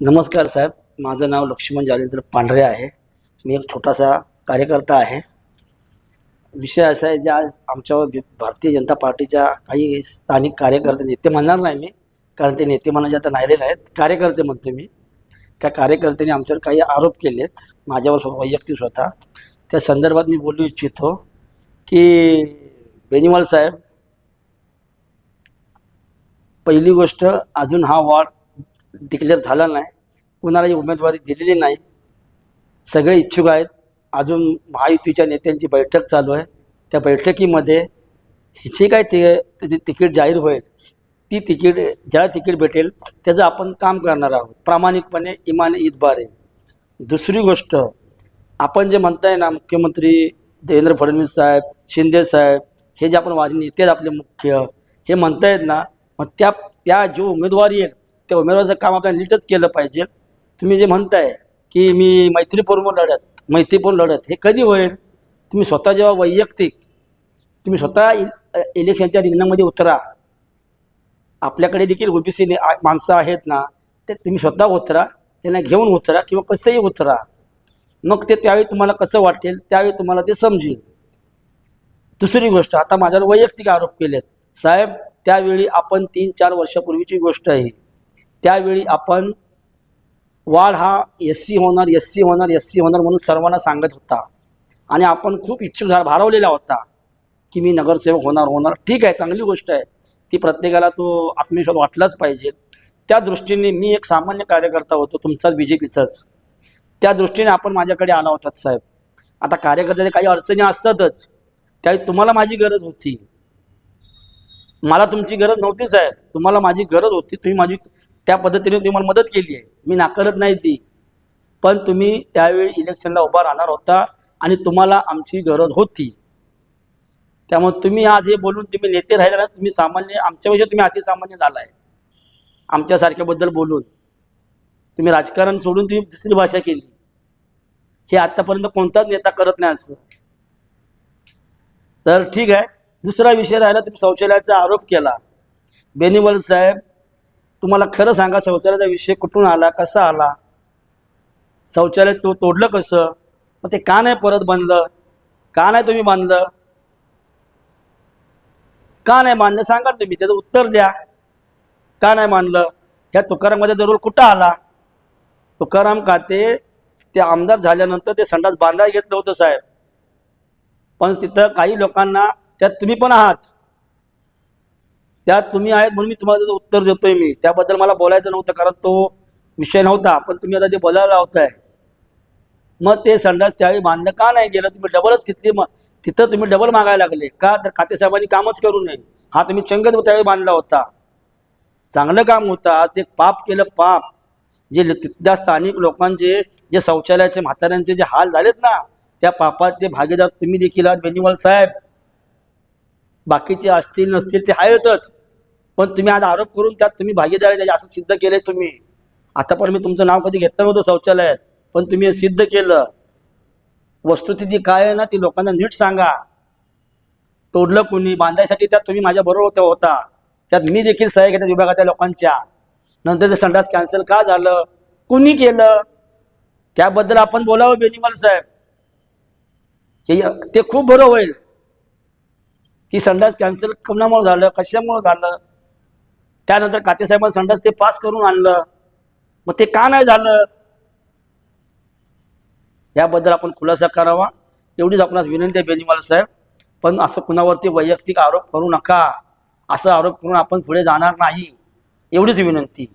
नमस्कार साहेब, माझं नाव लक्ष्मण जालेंद्र पांढरे आहे. मी एक छोटासा कार्यकर्ता आहे. विषय असा आहे, जे आज आमच्यावर भारतीय जनता पार्टीच्या काही स्थानिक कार्यकर्ते, नेते म्हणणार नाही मी, कारण ते नेते म्हणायचे आता राहिलेले आहेत, कार्यकर्ते म्हणतो मी. त्या कार्यकर्त्यांनी आमच्यावर काही आरोप केले आहेत, माझ्यावर वैयक्तिक स्वतः. त्या संदर्भात मी बोलू इच्छितो की बेनीवाल साहेब, पहिली गोष्ट, अजून हा वॉर्ड डिक्लेअर झाला नाही, कुणालाही उमेदवारी दिलेली नाही. सगळे इच्छुक आहेत. अजून महायुतीच्या नेत्यांची बैठक चालू आहे. त्या बैठकीमध्ये जे काय त्याची तिकीट जाहीर होईल, ती तिकीट, ज्याला तिकीट भेटेल त्याचं आपण काम करणार आहोत प्रामाणिकपणे, इमाने ईतबारे. दुसरी गोष्ट, आपण जे म्हणताय ना, मुख्यमंत्री देवेंद्र फडणवीस साहेब, शिंदे साहेब, हे जे आपण वारी नेते आहेत आपले मुख्य, हे म्हणतायत ना, मग त्या जो उमेदवारी आहे, त्या उमेदवाराचं काम आपल्याला नीटच केलं पाहिजे. तुम्ही जे म्हणताय की मी मैत्रीपूर्ण लढत, हे कधी होईल? तुम्ही स्वतः जेव्हा वैयक्तिक, तुम्ही स्वतः इलेक्शनच्या रिंगणामध्ये उतरा. आपल्याकडे देखील ओबीसी माणसं आहेत ना, ते तुम्ही स्वतः उतरा, त्यांना घेऊन उतरा किंवा कसंही उतरा. मग ते त्यावेळी तुम्हाला कसं वाटेल, त्यावेळी तुम्हाला ते समजेल. दुसरी गोष्ट, आता माझ्यावर वैयक्तिक आरोप केलेत साहेब. त्यावेळी आपण 3-4 वर्षापूर्वीची गोष्ट आहे. त्यावेळी आपण वाढ हा SC होणार, SC होणार, SC होणार म्हणून सर्वांना सांगत होता, आणि आपण खूप इच्छुक भारावलेला होता की मी नगरसेवक होणार. ठीक आहे, चांगली गोष्ट आहे ती, प्रत्येकाला तो आत्मविश्वास वाटलाच पाहिजे. त्या दृष्टीने मी एक सामान्य कार्यकर्ता होतो, तुमचाच BJPचाच. त्या दृष्टीने आपण माझ्याकडे आला होतात साहेब. आता कार्यकर्त्याचे काही अडचणी असतातच, त्यावेळी तुम्हाला माझी गरज होती, मला तुमची गरज नव्हती साहेब. तुम्हाला माझी गरज होती, तुम्ही माझी त्या पद्धतीने तुम्ही मला मदत केली आहे, मी नाकारत नाही ती. पण तुम्ही त्यावेळी इलेक्शनला उभा राहणार होता आणि तुम्हाला आमची गरज होती. त्यामुळे तुम्ही आज हे बोलून तुम्ही नेते राहिले ना, तुम्ही सामान्य, आमच्यापेक्षा तुम्ही अतिसामान्य झाला आहे. आमच्यासारख्याबद्दल बोलून तुम्ही राजकारण सोडून तुम्ही दुसरी भाषा केली. हे आतापर्यंत कोणताच नेता करत नाही असं. तर ठीक आहे. दुसरा विषय राहिला, तुम्ही शौचालयाचा आरोप केला. बेनीवाल साहेब, तुम्हाला खरं सांगा, शौचालयाचा विषय कुठून आला, कसा आला? शौचालय तो तोडलं कसं? मग ते का नाही परत बांधलं? का नाही तुम्ही बांधलं? का नाही बांधलं सांगा तुम्ही, त्याचं उत्तर द्या. का नाही बांधलं? ह्या तुकाराममध्ये जरूर कुठं आला? तुकाराम खाते ते आमदार झाल्यानंतर ते संडास बांधायला घेतलं होतं साहेब. पण तिथं काही लोकांना, त्यात तुम्ही पण आहात, त्यात तुम्ही आहेत म्हणून मी तुम्हाला त्याचं उत्तर देतोय. मी त्याबद्दल मला बोलायचं नव्हतं, कारण तो विषय नव्हता, पण तुम्ही आता ते बोलायला लावताय. मग ते संडास त्यावेळी बांधलं का नाही गेलं? तुम्ही डबलच तिथं तुम्ही डबल मागायला लागले का? तर खाते साहेबांनी कामच करू नये, हा तुम्ही चंगच त्यावेळी बांधला होता. चांगलं काम होता, ते पाप केलं, पाप. जे तिथल्या स्थानिक लोकांचे, जे शौचालयाचे म्हाताऱ्यांचे जे हाल झालेत ना, त्या पापाचे भागीदार तुम्ही देखील आहात बेनीवाल साहेब. बाकीचे असतील नसतील ते आहेतच, पण तुम्ही आज आरोप करून त्यात तुम्ही भागीदार आहे असं सिद्ध केलंय तुम्ही. आता पण मी तुमचं नाव कधी घेतलं नव्हतं शौचालयात, पण तुम्ही हे सिद्ध केलं. वस्तुस्थिती काय आहे ना, ती लोकांना नीट सांगा. तोडलं कुणी, बांधायसाठी त्यात तुम्ही माझ्या बरोबर होता, त्यात मी देखील सह्या घेतात विभागाच्या लोकांच्या. नंतर ते संडास कॅन्सल का झालं, कुणी केलं, त्याबद्दल आपण बोलावं बेनीवाल साहेब. ते खूप बरं होईल की संडास कॅन्सल कोणामुळे झालं, कशामुळे झालं. त्यानंतर खाते साहेबांनी संडास ते पास करून आणलं, मग ते का नाही झालं, याबद्दल आपण खुलासा करावा, एवढीच आपणास विनंती आहे बेनीवाल साहेब. पण असं कुणावरती वैयक्तिक आरोप करू नका. असं आरोप करून आपण पुढे जाणार नाही, एवढीच विनंती.